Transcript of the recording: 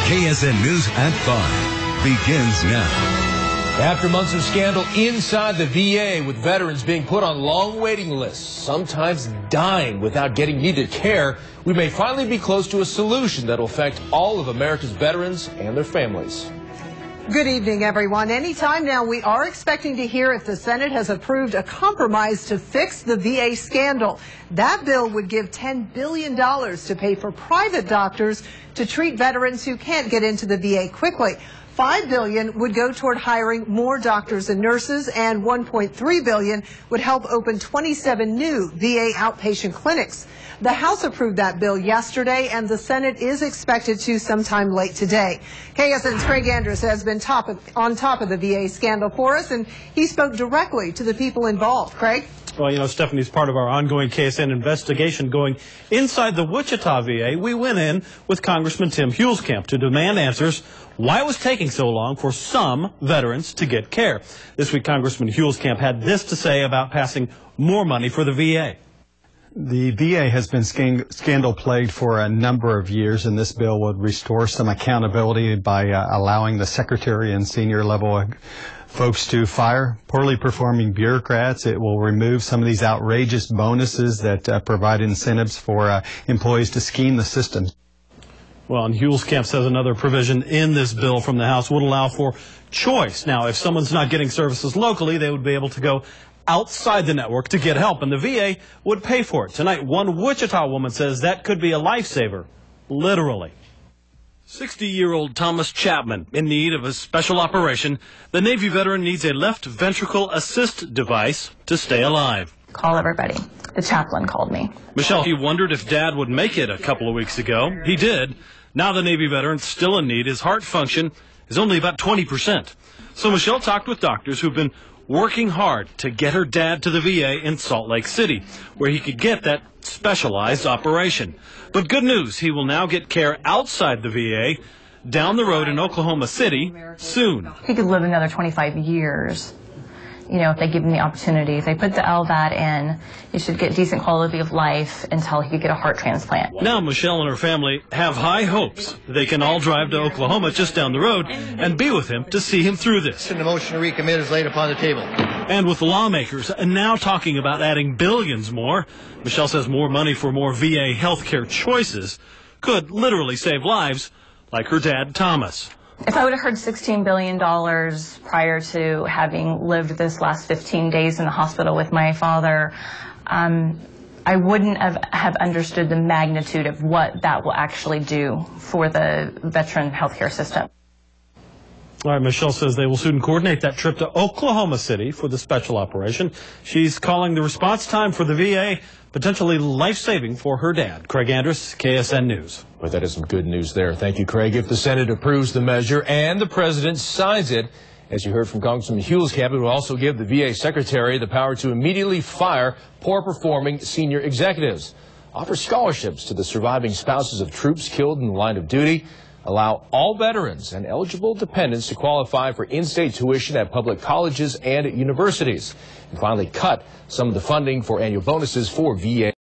KSN News at 5 begins now. After months of scandal inside the VA with veterans being put on long waiting lists, sometimes dying without getting needed care, we may finally be close to a solution that will affect all of America's veterans and their families. Good evening, everyone. Anytime now, we are expecting to hear if the Senate has approved a compromise to fix the VA scandal. That bill would give $10 billion to pay for private doctors to treat veterans who can't get into the VA quickly. $5 billion would go toward hiring more doctors and nurses, and $1.3 billion would help open 27 new VA outpatient clinics. The House approved that bill yesterday, and the Senate is expected to sometime late today. KSN's Craig Andrews has been on top of the VA scandal for us, and he spoke directly to the people involved. Craig? Well, you know, Stephanie's part of our ongoing KSN investigation going inside the Wichita VA. We went in with Congressman Tim Huelskamp to demand answers why it was taking so long for some veterans to get care. This week, Congressman Huelskamp had this to say about passing more money for the VA. The VA has been scandal-plagued for a number of years, and this bill would restore some accountability by allowing the secretary and senior level folks to fire poorly performing bureaucrats. It will remove some of these outrageous bonuses that provide incentives for employees to scheme the system. Well, and Huelskamp says another provision in this bill from the House would allow for choice. Now, if someone's not getting services locally, they would be able to go outside the network to get help, and the VA would pay for it. Tonight, one Wichita woman says that could be a lifesaver, literally. 60-year-old Thomas Chapman in need of a special operation. The Navy veteran needs a left ventricle assist device to stay alive. Call everybody. The chaplain called me. Michelle, he wondered if Dad would make it a couple of weeks ago. He did. Now the Navy veteran's still in need. His heart function is only about 20%. So Michelle talked with doctors who've been working hard to get her dad to the VA in Salt Lake City, where he could get that specialized operation. But good news, he will now get care outside the VA, down the road in Oklahoma City, soon. He could live another 25 years, you know, if they give him the opportunity. If they put the LVAD in, he should get decent quality of life until he could get a heart transplant. Now Michelle and her family have high hopes. They can all drive to Oklahoma just down the road and be with him to see him through this. The motion to recommit is laid upon the table. And with lawmakers now talking about adding billions more, Michelle says more money for more VA healthcare choices could literally save lives like her dad, Thomas. If I would have heard $16 billion prior to having lived this last 15 days in the hospital with my father, I wouldn't have understood the magnitude of what that will actually do for the veteran healthcare system. All right, Michelle says they will soon coordinate that trip to Oklahoma City for the special operation. She's calling the response time for the VA potentially life-saving for her dad. Craig Andrews, KSN News. Well, that is some good news there. Thank you, Craig. If the Senate approves the measure and the President signs it, as you heard from Congressman Huelskamp, it will also give the VA Secretary the power to immediately fire poor-performing senior executives, offer scholarships to the surviving spouses of troops killed in the line of duty, allow all veterans and eligible dependents to qualify for in-state tuition at public colleges and at universities, and finally cut some of the funding for annual bonuses for VA